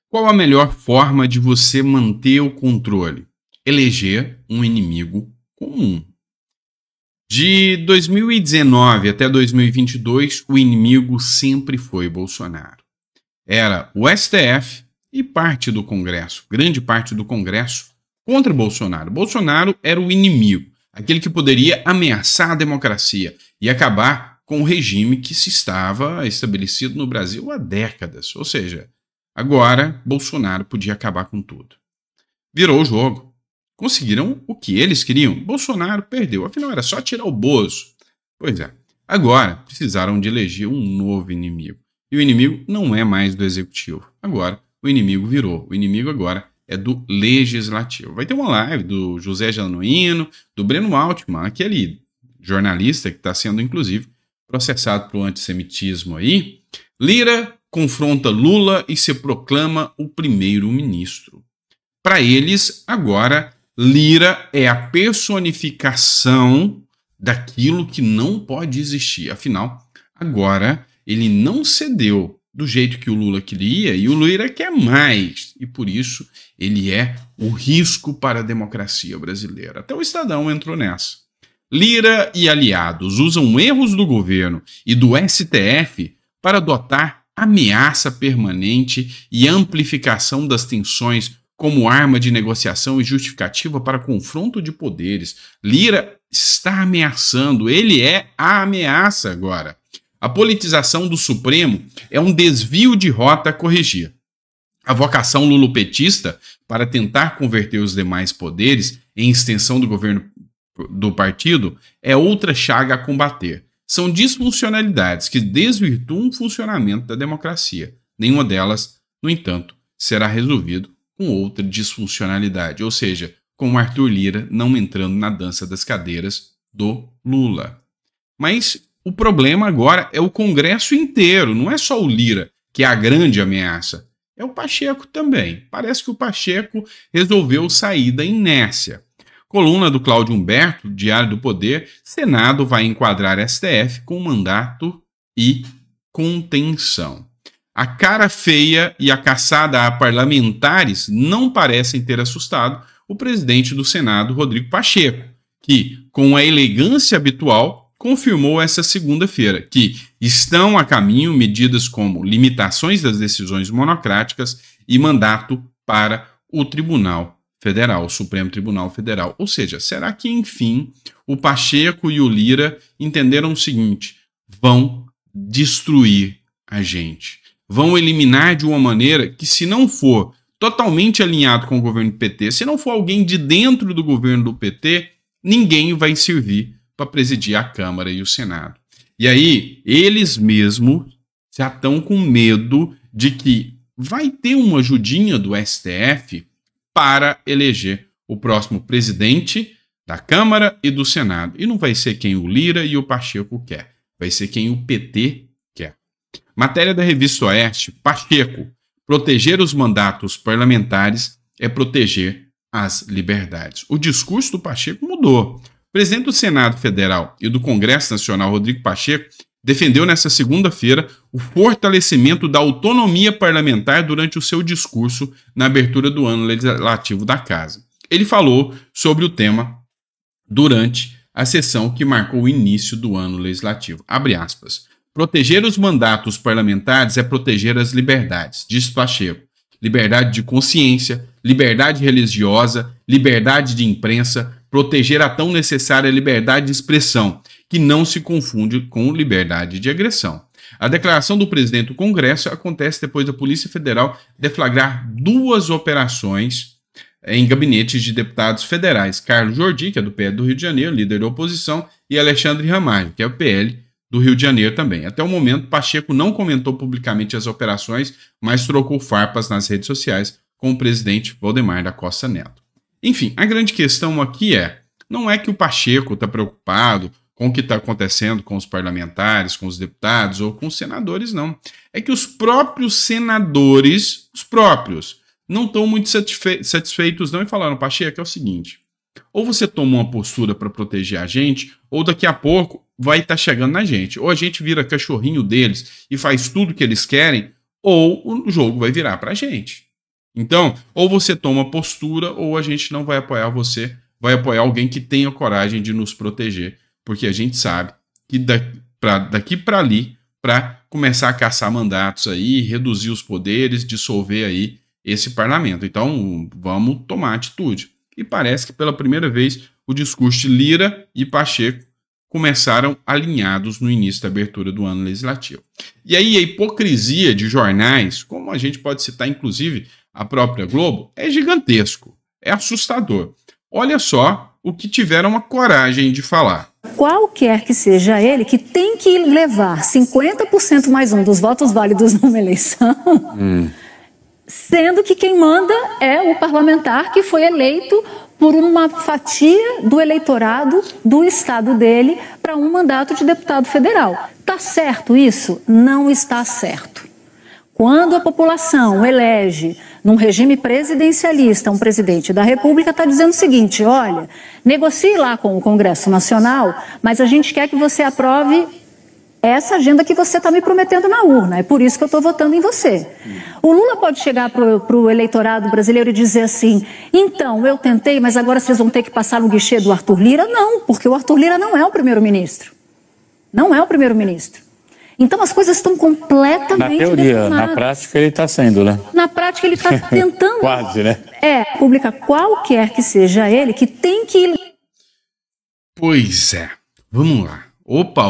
Qual a melhor forma de você manter o controle? Eleger um inimigo comum. De 2019 até 2022, o inimigo sempre foi Bolsonaro. Era o STF e parte do Congresso, grande parte do Congresso, contra Bolsonaro. Bolsonaro era o inimigo, aquele que poderia ameaçar a democracia e acabar com o regime que se estava estabelecido no Brasil há décadas. Ou seja, agora Bolsonaro podia acabar com tudo. Virou o jogo. Conseguiram o que eles queriam. Bolsonaro perdeu. Afinal, era só tirar o Bozo. Pois é. Agora, precisaram de eleger um novo inimigo. E o inimigo não é mais do executivo. Agora, o inimigo virou. O inimigo agora é do legislativo. Vai ter uma live do José Genuíno, do Breno Altman, aquele jornalista que está sendo, inclusive, processado por antissemitismo aí. Lira confronta Lula e se proclama o primeiro-ministro. Para eles, agora, Lira é a personificação daquilo que não pode existir. Afinal, agora ele não cedeu do jeito que o Lula queria e o Lira quer mais. E por isso ele é o risco para a democracia brasileira. Até o Estadão entrou nessa. Lira e aliados usam erros do governo e do STF para adotar ameaça permanente e amplificação das tensões como arma de negociação e justificativa para confronto de poderes. Lira está ameaçando, ele é a ameaça agora. A politização do Supremo é um desvio de rota a corrigir. A vocação lulopetista para tentar converter os demais poderes em extensão do governo do partido é outra chaga a combater. São disfuncionalidades que desvirtuam o funcionamento da democracia. Nenhuma delas, no entanto, será resolvido com outra disfuncionalidade, ou seja, com o Arthur Lira não entrando na dança das cadeiras do Lula. Mas o problema agora é o Congresso inteiro, não é só o Lira, que é a grande ameaça, é o Pacheco também. Parece que o Pacheco resolveu sair da inércia. Coluna do Cláudio Humberto, Diário do Poder, Senado vai enquadrar STF com mandato e contenção. A cara feia e a caçada a parlamentares não parecem ter assustado o presidente do Senado, Rodrigo Pacheco, que, com a elegância habitual, confirmou essa segunda-feira que estão a caminho medidas como limitações das decisões monocráticas e mandato para o Tribunal Federal, o Supremo Tribunal Federal. Ou seja, será que, enfim, o Pacheco e o Lira entenderam o seguinte: vão destruir a gente. Vão eliminar de uma maneira que, se não for totalmente alinhado com o governo do PT, se não for alguém de dentro do governo do PT, ninguém vai servir para presidir a Câmara e o Senado. E aí, eles mesmos já estão com medo de que vai ter uma ajudinha do STF para eleger o próximo presidente da Câmara e do Senado. E não vai ser quem o Lira e o Pacheco quer, vai ser quem o PT quer. Matéria da Revista Oeste, Pacheco: proteger os mandatos parlamentares é proteger as liberdades. O discurso do Pacheco mudou. O presidente do Senado Federal e do Congresso Nacional, Rodrigo Pacheco, defendeu nesta segunda-feira o fortalecimento da autonomia parlamentar durante o seu discurso na abertura do ano legislativo da Casa. Ele falou sobre o tema durante a sessão que marcou o início do ano legislativo. Abre aspas. Proteger os mandatos parlamentares é proteger as liberdades, diz Pacheco. Liberdade de consciência, liberdade religiosa, liberdade de imprensa, proteger a tão necessária liberdade de expressão, que não se confunde com liberdade de agressão. A declaração do presidente do Congresso acontece depois da Polícia Federal deflagrar duas operações em gabinetes de deputados federais: Carlos Jordi, que é do PL do Rio de Janeiro, líder da oposição, e Alexandre Ramalho, que é o PL do Rio de Janeiro também. Até o momento, Pacheco não comentou publicamente as operações, mas trocou farpas nas redes sociais com o presidente Valdemar da Costa Neto. Enfim, a grande questão aqui não é que o Pacheco está preocupado com o que está acontecendo com os parlamentares, com os deputados ou com os senadores, não. É que os próprios senadores, não estão muito satisfeitos não, e falaram: Pacheco, é o seguinte, ou você toma uma postura para proteger a gente, ou daqui a pouco vai estar chegando na gente. Ou a gente vira cachorrinho deles e faz tudo que eles querem, ou o jogo vai virar para a gente. Então, ou você toma postura, ou a gente não vai apoiar você, vai apoiar alguém que tenha coragem de nos proteger, porque a gente sabe que daqui para ali, para começar a caçar mandatos aí, reduzir os poderes, dissolver aí esse parlamento. Então, vamos tomar atitude. E parece que pela primeira vez o discurso de Lira e Pacheco começaram alinhados no início da abertura do ano legislativo. E aí a hipocrisia de jornais, como a gente pode citar inclusive a própria Globo, é gigantesco, é assustador. Olha só o que tiveram a coragem de falar. Qualquer que seja ele, que tem que levar 50% mais um dos votos válidos numa eleição, sendo que quem manda é o parlamentar que foi eleito por uma fatia do eleitorado do estado dele para um mandato de deputado federal. Está certo isso? Não está certo. Quando a população elege, num regime presidencialista, um presidente da República, está dizendo o seguinte: olha, negocie lá com o Congresso Nacional, mas a gente quer que você aprove essa agenda que você está me prometendo na urna. É por isso que eu estou votando em você. O Lula pode chegar para o eleitorado brasileiro e dizer assim: então, eu tentei, mas agora vocês vão ter que passar no guichê do Arthur Lira? Não, porque o Arthur Lira não é o primeiro-ministro. Não é o primeiro-ministro. Então as coisas estão completamente na teoria, deformadas. Na prática ele está sendo, né? Na prática ele está tentando. Quase, né? Pública qualquer que seja ele, que tem que... Pois é. Vamos lá. Opa.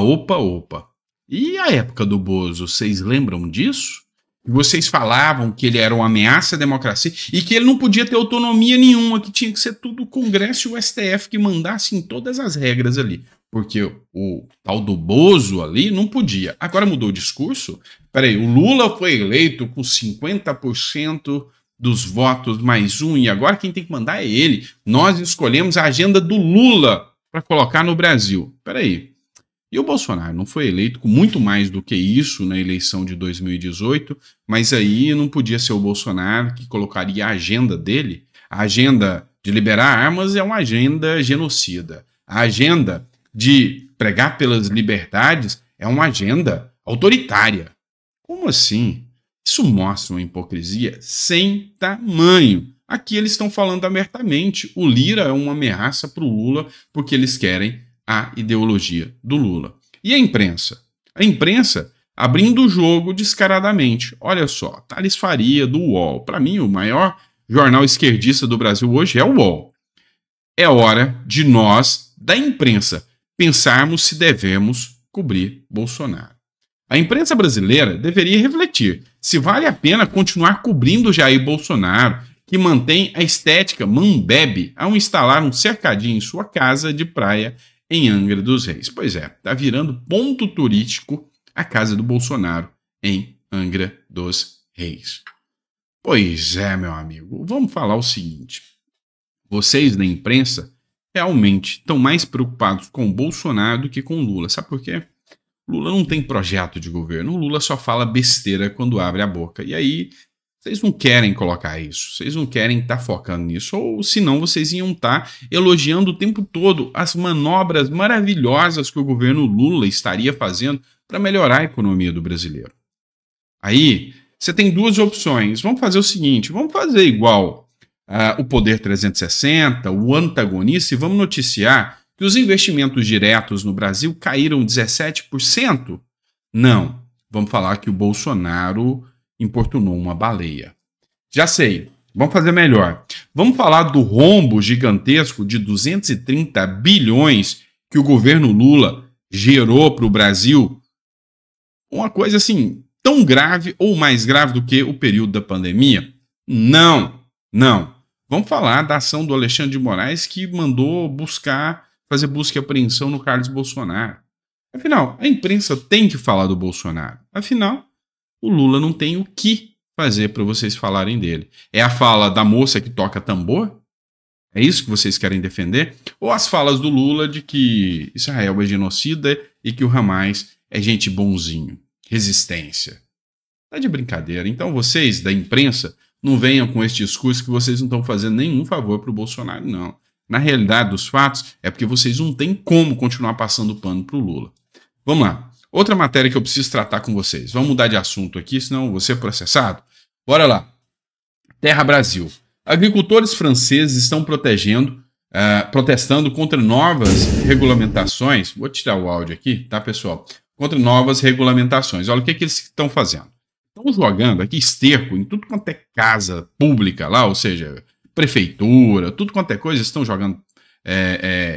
E a época do Bozo, vocês lembram disso? Vocês falavam que ele era uma ameaça à democracia e que ele não podia ter autonomia nenhuma, que tinha que ser tudo o Congresso e o STF que mandassem todas as regras ali. Porque o tal do Bozo ali não podia. Agora mudou o discurso? Peraí, o Lula foi eleito com 50% dos votos mais um e agora quem tem que mandar é ele. Nós escolhemos a agenda do Lula para colocar no Brasil. Peraí. E o Bolsonaro não foi eleito com muito mais do que isso na eleição de 2018, mas aí não podia ser o Bolsonaro que colocaria a agenda dele. A agenda de liberar armas é uma agenda genocida. A agenda de pregar pelas liberdades é uma agenda autoritária. Como assim? Isso mostra uma hipocrisia sem tamanho. Aqui eles estão falando abertamente. O Lira é uma ameaça para o Lula porque eles querem a ideologia do Lula. E a imprensa? A imprensa abrindo o jogo descaradamente. Olha só, Thales Faria, do UOL. Para mim, o maior jornal esquerdista do Brasil hoje é o UOL. É hora de nós, da imprensa, pensarmos se devemos cobrir Bolsonaro. A imprensa brasileira deveria refletir se vale a pena continuar cobrindo Jair Bolsonaro, que mantém a estética mambebe ao instalar um cercadinho em sua casa de praia em Angra dos Reis. Pois é, está virando ponto turístico a casa do Bolsonaro em Angra dos Reis. Pois é, meu amigo, vamos falar o seguinte. Vocês da imprensa realmente estão mais preocupados com o Bolsonaro do que com o Lula. Sabe por quê? Lula não tem projeto de governo. O Lula só fala besteira quando abre a boca. E aí, vocês não querem colocar isso. Vocês não querem estar focando nisso. Ou, senão, vocês iam estar elogiando o tempo todo as manobras maravilhosas que o governo Lula estaria fazendo para melhorar a economia do brasileiro. Aí, você tem duas opções. Vamos fazer o seguinte. Vamos fazer igual o Poder 360, o antagonista, e vamos noticiar que os investimentos diretos no Brasil caíram 17%? Não. Vamos falar que o Bolsonaro importunou uma baleia. Já sei. Vamos fazer melhor. Vamos falar do rombo gigantesco de 230 bilhões que o governo Lula gerou para o Brasil. Uma coisa assim, tão grave ou mais grave do que o período da pandemia? Não. Vamos falar da ação do Alexandre de Moraes que mandou fazer busca e apreensão no Carlos Bolsonaro. Afinal, a imprensa tem que falar do Bolsonaro. Afinal, o Lula não tem o que fazer para vocês falarem dele. É a fala da moça que toca tambor? É isso que vocês querem defender? Ou as falas do Lula de que Israel é genocida e que o Hamas é gente bonzinho? Resistência. Tá de brincadeira. Então vocês da imprensa não venham com esse discurso que vocês não estão fazendo nenhum favor para o Bolsonaro, não. Na realidade dos fatos, é porque vocês não têm como continuar passando pano para o Lula. Vamos lá. Outra matéria que eu preciso tratar com vocês. Vamos mudar de assunto aqui, senão eu vou ser processado. Bora lá. Terra Brasil. Agricultores franceses estão protestando contra novas regulamentações. Vou tirar o áudio aqui, tá, pessoal? Contra novas regulamentações. Olha o que eles estão fazendo. Estão jogando aqui esterco em tudo quanto é casa pública lá, ou seja, prefeitura, tudo quanto é coisa, estão jogando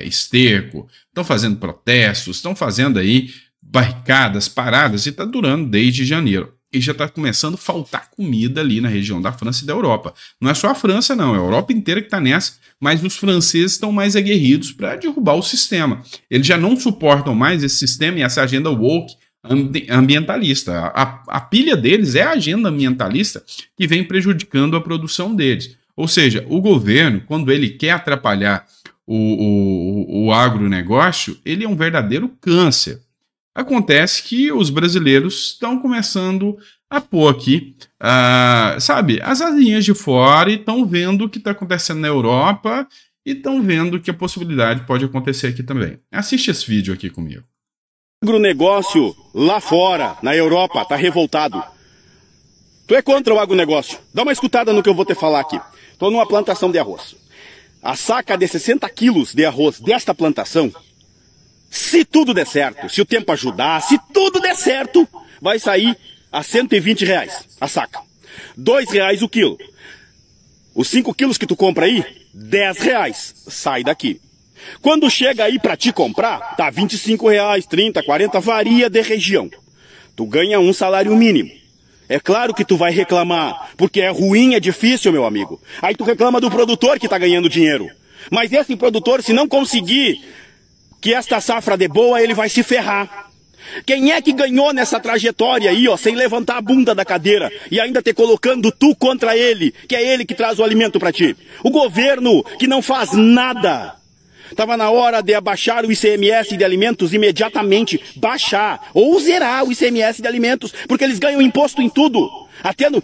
esterco, estão fazendo protestos, estão fazendo aí barricadas, paradas, e está durando desde janeiro. E já está começando a faltar comida ali na região da França e da Europa. Não é só a França, não, é a Europa inteira que está nessa, mas os franceses estão mais aguerridos para derrubar o sistema. Eles já não suportam mais esse sistema e essa agenda woke ambientalista. A pilha deles é a agenda ambientalista que vem prejudicando a produção deles. Ou seja, o governo, quando ele quer atrapalhar o agronegócio, ele é um verdadeiro câncer. Acontece que os brasileiros estão começando a pôr aqui, sabe, as asinhas de fora e estão vendo o que está acontecendo na Europa e estão vendo que a possibilidade pode acontecer aqui também. Assiste esse vídeo aqui comigo. O agronegócio lá fora, na Europa, está revoltado. Tu é contra o agronegócio. Dá uma escutada no que eu vou te falar aqui. Estou numa plantação de arroz. A saca de 60 quilos de arroz desta plantação, se tudo der certo, se o tempo ajudar, se tudo der certo, vai sair a R$120 a saca. R$2 o quilo. Os 5 quilos que tu compra aí, R$10. Sai daqui. Quando chega aí para te comprar, tá R$25, 30, 40, varia de região. Tu ganha um salário mínimo. É claro que tu vai reclamar, porque é ruim, é difícil, meu amigo. Aí tu reclama do produtor que tá ganhando dinheiro. Mas esse produtor, se não conseguir que esta safra dê boa, ele vai se ferrar. Quem é que ganhou nessa trajetória aí, ó, sem levantar a bunda da cadeira e ainda te colocando tu contra ele, que é ele que traz o alimento para ti? O governo que não faz nada. Tava na hora de abaixar o ICMS de alimentos imediatamente, baixar ou zerar o ICMS de alimentos, porque eles ganham imposto em tudo. Até no...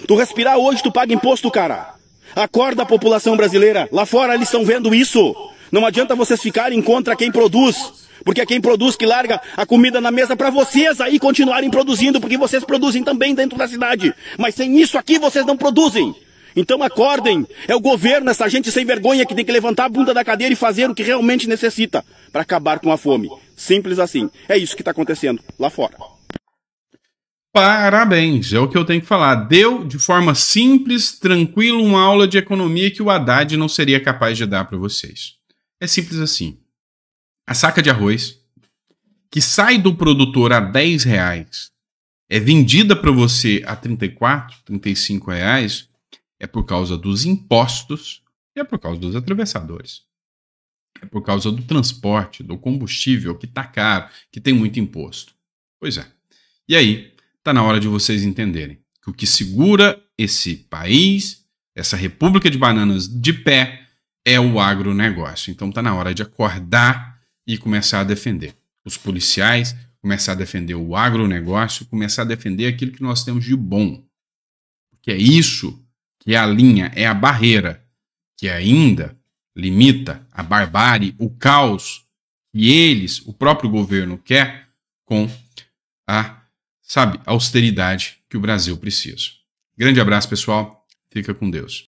Tu respirar hoje, tu paga imposto, cara. Acorda a população brasileira. Lá fora eles estão vendo isso. Não adianta vocês ficarem contra quem produz, porque é quem produz que larga a comida na mesa para vocês aí continuarem produzindo, porque vocês produzem também dentro da cidade. Mas sem isso aqui vocês não produzem. Então acordem, é o governo, essa gente sem vergonha que tem que levantar a bunda da cadeira e fazer o que realmente necessita para acabar com a fome. Simples assim. É isso que está acontecendo lá fora. Parabéns, é o que eu tenho que falar. Deu de forma simples, tranquila, uma aula de economia que o Haddad não seria capaz de dar para vocês. É simples assim. A saca de arroz, que sai do produtor a R$10, é vendida para você a R$34, R$35, é por causa dos impostos e é por causa dos atravessadores. É por causa do transporte, do combustível, que está caro, que tem muito imposto. Pois é. E aí, está na hora de vocês entenderem que o que segura esse país, essa república de bananas de pé, é o agronegócio. Então está na hora de acordar e começar a defender os policiais, começar a defender o agronegócio, começar a defender aquilo que nós temos de bom. Porque é isso que é a linha, é a barreira que ainda limita a barbárie, o caos que eles, o próprio governo, quer com a, austeridade que o Brasil precisa. Grande abraço, pessoal. Fica com Deus.